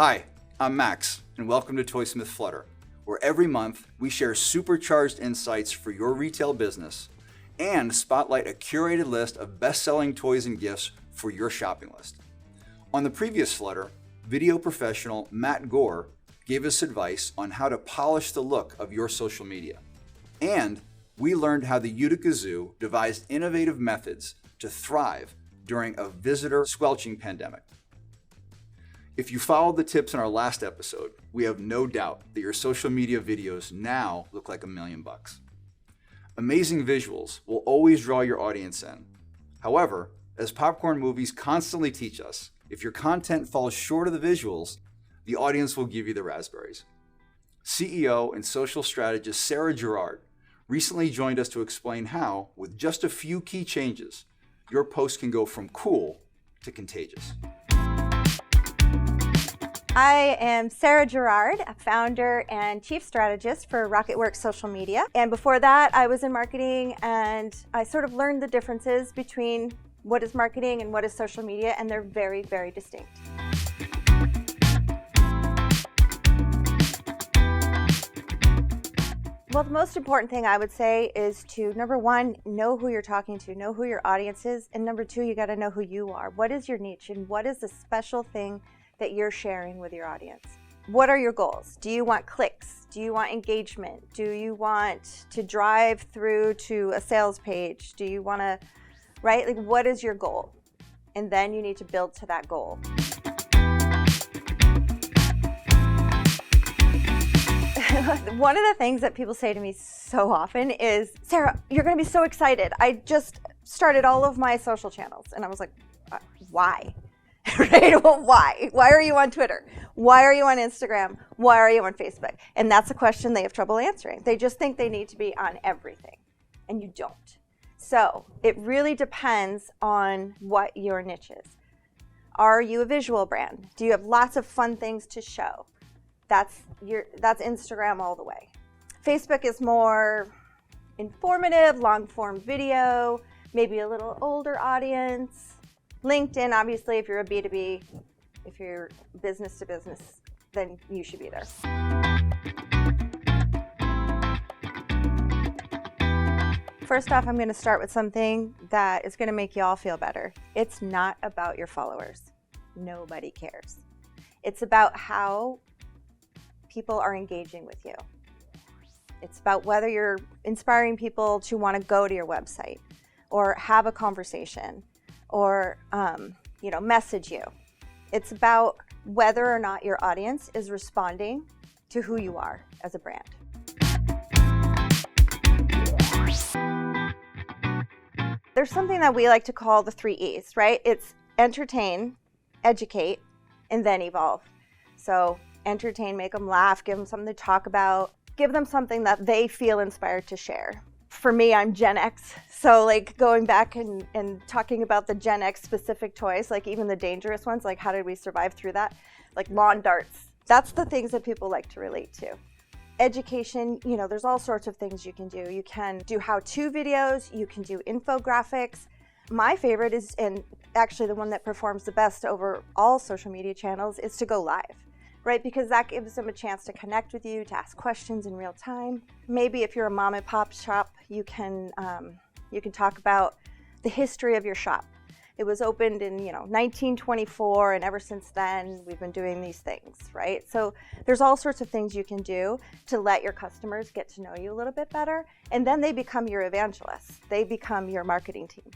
Hi, I'm Max, and welcome to Toysmith Flutter, where every month we share supercharged insights for your retail business and spotlight a curated list of best-selling toys and gifts for your shopping list. On the previous Flutter, video professional Matt Gore gave us advice on how to polish the look of your social media. And we learned how the Utica Zoo devised innovative methods to thrive during a visitor squelching pandemic. If you followed the tips in our last episode, we have no doubt that your social media videos now look like $1,000,000. Amazing visuals will always draw your audience in. However, as popcorn movies constantly teach us, if your content falls short of the visuals, the audience will give you the raspberries. CEO and social strategist Sarah Gerard recently joined us to explain how, with just a few key changes, your post can go from cool to contagious. I am Sarah Gerard, a founder and chief strategist for RockitWorks social media. And before that, I was in marketing, and I sort of learned the differences between what is marketing and what is social media, and they're very, very distinct. Well, the most important thing I would say is to, number one, know who you're talking to, know who your audience is, and number two, you got to know who you are. What is your niche, and what is the special thing that you're sharing with your audience? What are your goals? Do you want clicks? Do you want engagement? Do you want to drive through to a sales page? Do you want to, right? Like, what is your goal? And then you need to build to that goal. One of the things that people say to me so often is, Sarah, you're going to be so excited. I just started all of my social channels. And I was like, why? Right? Well, why? Why are you on Twitter? Why are you on Instagram? Why are you on Facebook? And that's a question they have trouble answering. They just think they need to be on everything, and you don't. So it really depends on what your niche is. Are you a visual brand? Do you have lots of fun things to show? That's Instagram all the way. Facebook is more informative, long-form video, maybe a little older audience. LinkedIn, obviously, if you're a B2B, if you're business to business, then you should be there. First off, I'm going to start with something that is going to make you all feel better. It's not about your followers. Nobody cares. It's about how people are engaging with you. It's about whether you're inspiring people to want to go to your website or have a conversation or message you. It's about whether or not your audience is responding to who you are as a brand. There's something that we like to call the 3 E's, right? It's entertain, educate, and then evolve. So entertain, make them laugh, give them something to talk about, give them something that they feel inspired to share. For me, I'm Gen X, so like going back and talking about the Gen X specific toys, like even the dangerous ones, like how did we survive through that? Like lawn darts. That's the things that people like to relate to. Education, there's all sorts of things you can do. You can do how-to videos, you can do infographics. My favorite is, and actually the one that performs the best over all social media channels, is to go live. Right? Because that gives them a chance to connect with you, to ask questions in real time. Maybe if you're a mom and pop shop, you can talk about the history of your shop. It was opened in 1924, and ever since then we've been doing these things, right? So there's all sorts of things you can do to let your customers get to know you a little bit better, and then they become your evangelists. They become your marketing team.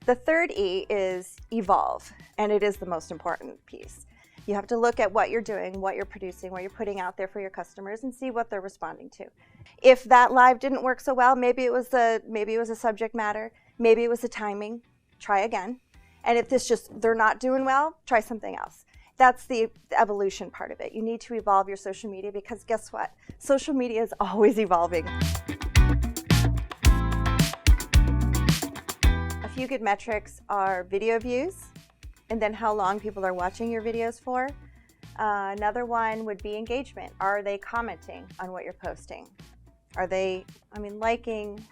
The third E is evolve, and it is the most important piece. You have to look at what you're doing, what you're producing, what you're putting out there for your customers, and see what they're responding to. If that live didn't work so well, maybe it was a subject matter, maybe it was the timing. Try again. And if they're not doing well, try something else. That's the evolution part of it. You need to evolve your social media, because guess what? Social media is always evolving. A few good metrics are video views, and then how long people are watching your videos for. Another one would be engagement. Are they commenting on what you're posting? Are they, liking?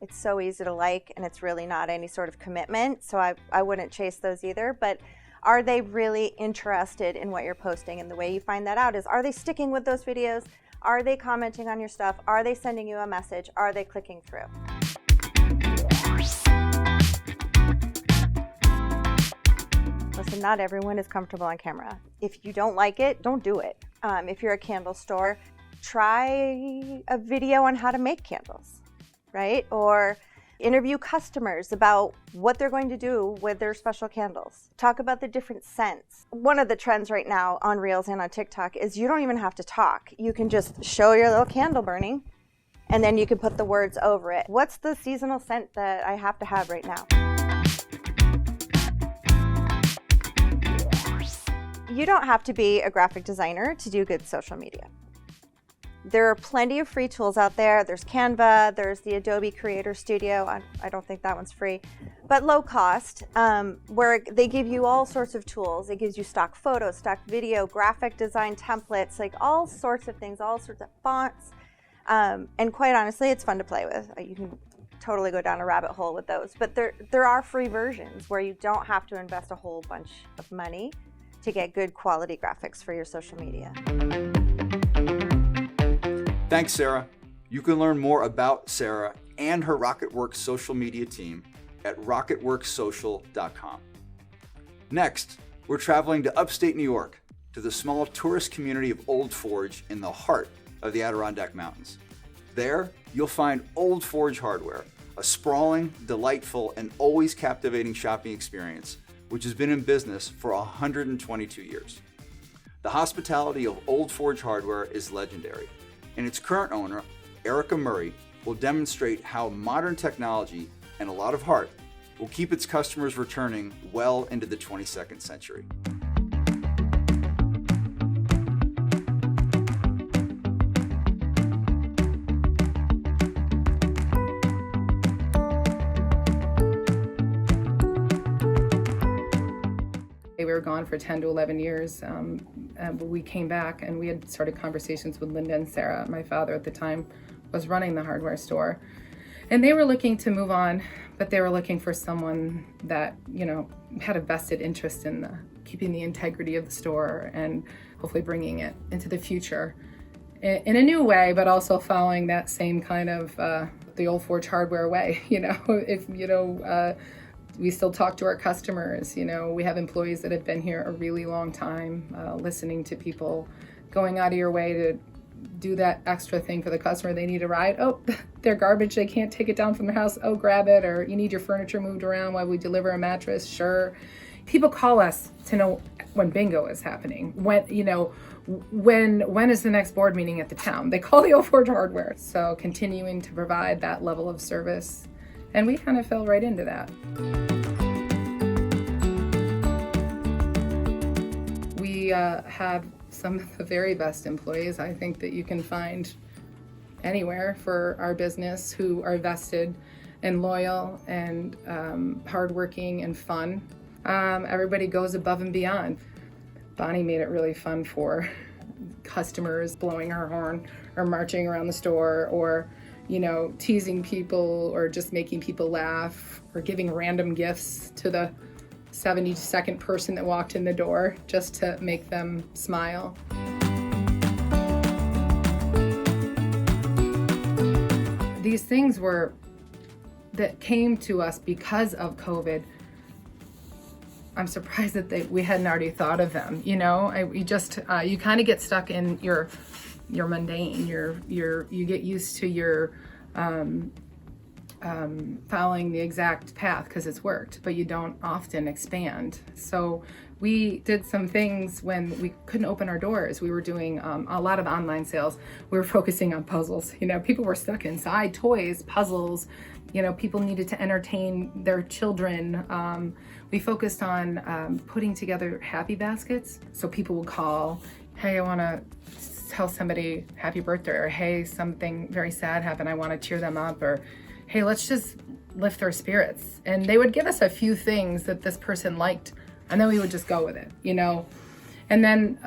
It's so easy to like, and it's really not any sort of commitment, so I wouldn't chase those either. But Are they really interested in what you're posting? And the way you find that out is, are they sticking with those videos? Are they commenting on your stuff? Are they sending you a message? Are they clicking through? Listen, not everyone is comfortable on camera. If you don't like it, don't do it. If you're a candle store, try a video on how to make candles, right? Or interview customers about what they're going to do with their special candles. Talk about the different scents. One of the trends right now on Reels and on TikTok is you don't even have to talk. You can just show your little candle burning, and then you can put the words over it. What's the seasonal scent that I have to have right now? You don't have to be a graphic designer to do good social media. There are plenty of free tools out there. There's Canva, there's the Adobe Creator Studio. I don't think that one's free, but low cost, where they give you all sorts of tools. It gives you stock photos, stock video, graphic design templates, like all sorts of things, all sorts of fonts. And quite honestly, it's fun to play with. You can totally go down a rabbit hole with those, but there are free versions where you don't have to invest a whole bunch of money to get good quality graphics for your social media. Thanks, Sarah. You can learn more about Sarah and her RockitWorks social media team at RockitWorksSocial.com. Next, we're traveling to upstate New York to the small tourist community of Old Forge in the heart of the Adirondack Mountains. There, you'll find Old Forge Hardware, a sprawling, delightful, and always captivating shopping experience which has been in business for 122 years. The hospitality of Old Forge Hardware is legendary, and its current owner, Erica Murray, will demonstrate how modern technology and a lot of heart will keep its customers returning well into the 22nd century. We were gone for 10 to 11 years, but we came back and we had started conversations with Linda and Sarah. My father at the time was running the hardware store, and they were looking to move on, but they were looking for someone that, had a vested interest in keeping the integrity of the store and hopefully bringing it into the future in a new way, but also following that same kind of the Old Forge Hardware way. We still talk to our customers. We have employees that have been here a really long time, listening to people, going out of your way to do that extra thing for the customer. They need a ride. Oh, they're garbage. They can't take it down from their house. Oh, grab it. Or you need your furniture moved around while we deliver a mattress. Sure. People call us to know when bingo is happening. When is the next board meeting at the town? They call the Old Forge Hardware. So continuing to provide that level of service. And we kind of fell right into that. We have some of the very best employees, I think, that you can find anywhere for our business, who are vested and loyal and hardworking and fun. Everybody goes above and beyond. Bonnie made it really fun for customers, blowing her horn or marching around the store, or teasing people, or just making people laugh, or giving random gifts to the 72nd person that walked in the door just to make them smile. These things that came to us because of COVID. I'm surprised that we hadn't already thought of them. You kind of get stuck in your mundane. You get used to your following the exact path because it's worked, but you don't often expand. So we did some things when we couldn't open our doors. We were doing a lot of online sales. We were focusing on puzzles. People were stuck inside, toys, puzzles. People needed to entertain their children. We focused on putting together happy baskets. So people would call, hey, I want to tell somebody happy birthday, or hey, something very sad happened, I want to cheer them up, or hey, let's just lift their spirits. And they would give us a few things that this person liked, and then we would just go with it, And then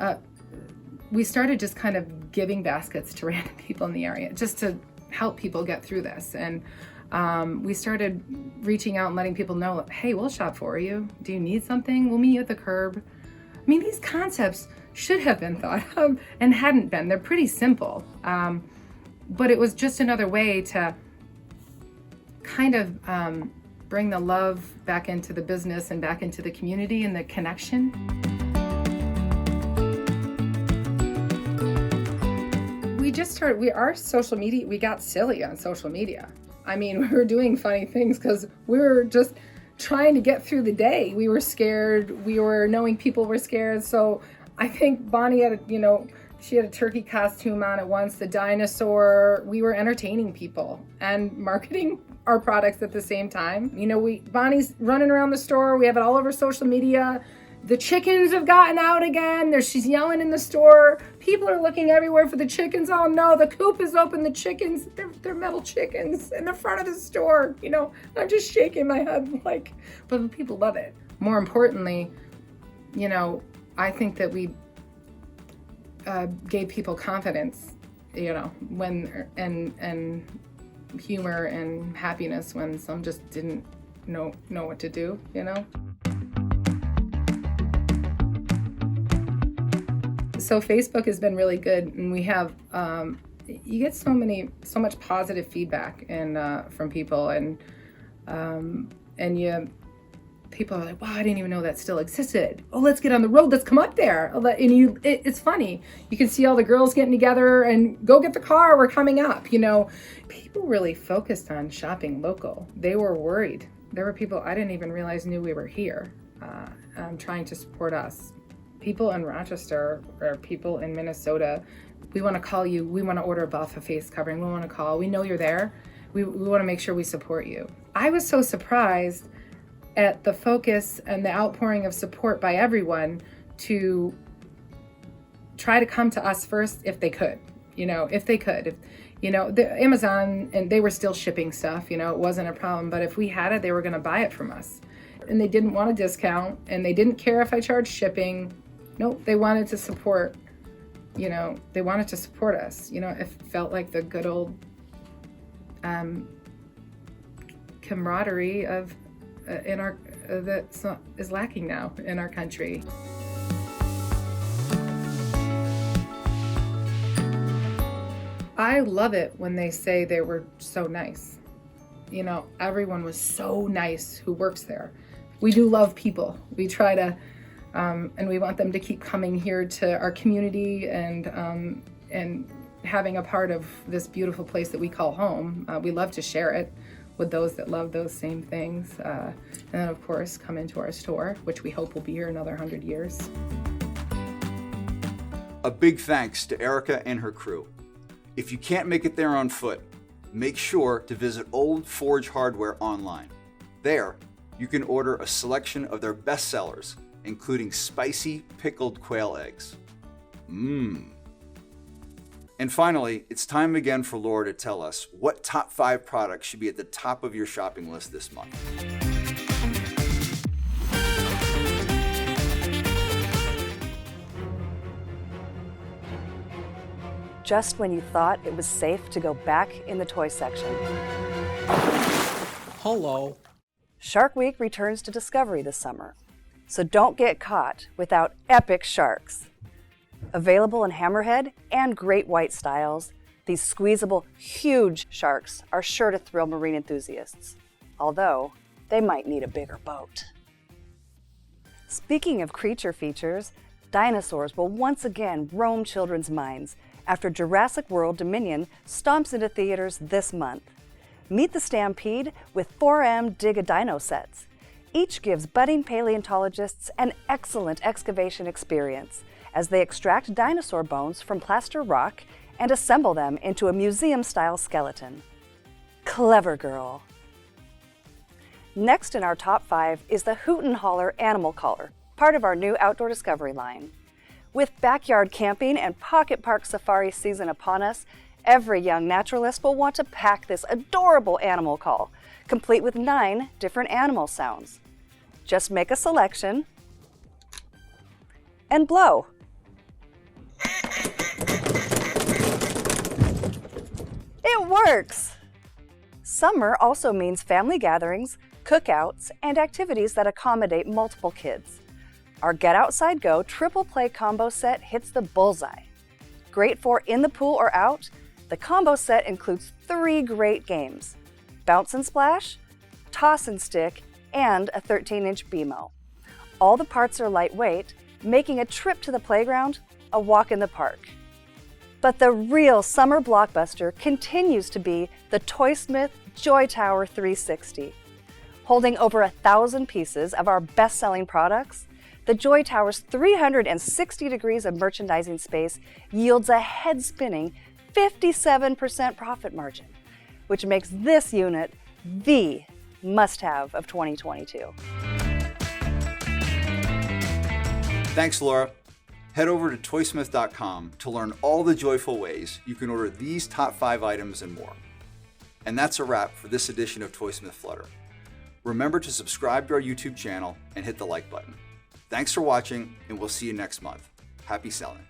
we started just kind of giving baskets to random people in the area just to help people get through this. And we started reaching out and letting people know, hey, we'll shop for you. Do you need something? We'll meet you at the curb. I mean, these concepts should have been thought of and hadn't been. They're pretty simple. But it was just another way to kind of bring the love back into the business and back into the community and the connection. Our social media, we got silly on social media. I mean, we were doing funny things because we were just trying to get through the day. We were scared. We were knowing people were scared. So I think Bonnie had she had a turkey costume on at once, the dinosaur. We were entertaining people and marketing our products at the same time. Bonnie's running around the store. We have it all over social media. The chickens have gotten out again. She's yelling in the store. People are looking everywhere for the chickens. Oh no, the coop is open. The chickens, they're metal chickens in the front of the store. I'm just shaking my head but the people love it. More importantly, I think that we gave people confidence, when and humor and happiness when some just didn't know what to do. So Facebook has been really good, and we have you get so much positive feedback and from people, and people are like, wow, I didn't even know that still existed. Oh, let's get on the road. Let's come up there. And it's funny. You can see all the girls getting together and go get the car. We're coming up. People really focused on shopping local. They were worried. There were people I didn't even realize knew we were here, trying to support us. People in Rochester or people in Minnesota, we want to call you. We want to order a Buffa face covering. We want to call. We know you're there. We want to make sure we support you. I was so surprised at the focus and the outpouring of support by everyone to try to come to us first if they could, the Amazon, and they were still shipping stuff, it wasn't a problem, but if we had it, they were going to buy it from us. And they didn't want a discount, and they didn't care if I charged shipping. Nope, they wanted to support, they wanted to support us. It felt like the good old camaraderie of that is lacking now in our country. I love it when they say they were so nice. Everyone was so nice who works there. We do love people. We try to, and we want them to keep coming here to our community and having a part of this beautiful place that we call home. We love to share it with those that love those same things. And then, of course, come into our store, which we hope will be here another 100 years. A big thanks to Erica and her crew. If you can't make it there on foot, make sure to visit Old Forge Hardware online. There, you can order a selection of their best sellers, including spicy pickled quail eggs. And finally, it's time again for Laura to tell us what top 5 products should be at the top of your shopping list this month. Just when you thought it was safe to go back in the toy section. Hello. Shark Week returns to Discovery this summer, so don't get caught without epic sharks. Available in hammerhead and great white styles, these squeezable, huge sharks are sure to thrill marine enthusiasts, although they might need a bigger boat. Speaking of creature features, dinosaurs will once again roam children's minds after Jurassic World Dominion stomps into theaters this month. Meet the Stampede with 4M Dig-A-Dino sets. Each gives budding paleontologists an excellent excavation experience as they extract dinosaur bones from plaster rock and assemble them into a museum-style skeleton. Clever girl. Next in our top 5 is the Hoot and Holler Animal Collar, part of our new Outdoor Discovery line. With backyard camping and pocket park safari season upon us, every young naturalist will want to pack this adorable animal call, complete with 9 different animal sounds. Just make a selection and blow. It works! Summer also means family gatherings, cookouts, and activities that accommodate multiple kids. Our Get Outside Go triple play combo set hits the bullseye. Great for in the pool or out, the combo set includes 3 great games: Bounce and Splash, Toss and Stick, and a 13-inch BMO. All the parts are lightweight, making a trip to the playground a walk in the park. But the real summer blockbuster continues to be the Toysmith Joy Tower 360. Holding over 1,000 pieces of our best-selling products, the Joy Tower's 360 degrees of merchandising space yields a head-spinning 57% profit margin, which makes this unit the must-have of 2022. Thanks, Laura. Head over to toysmith.com to learn all the joyful ways you can order these top 5 items and more. And that's a wrap for this edition of Toysmith Flutter. Remember to subscribe to our YouTube channel and hit the like button. Thanks for watching, and we'll see you next month. Happy selling.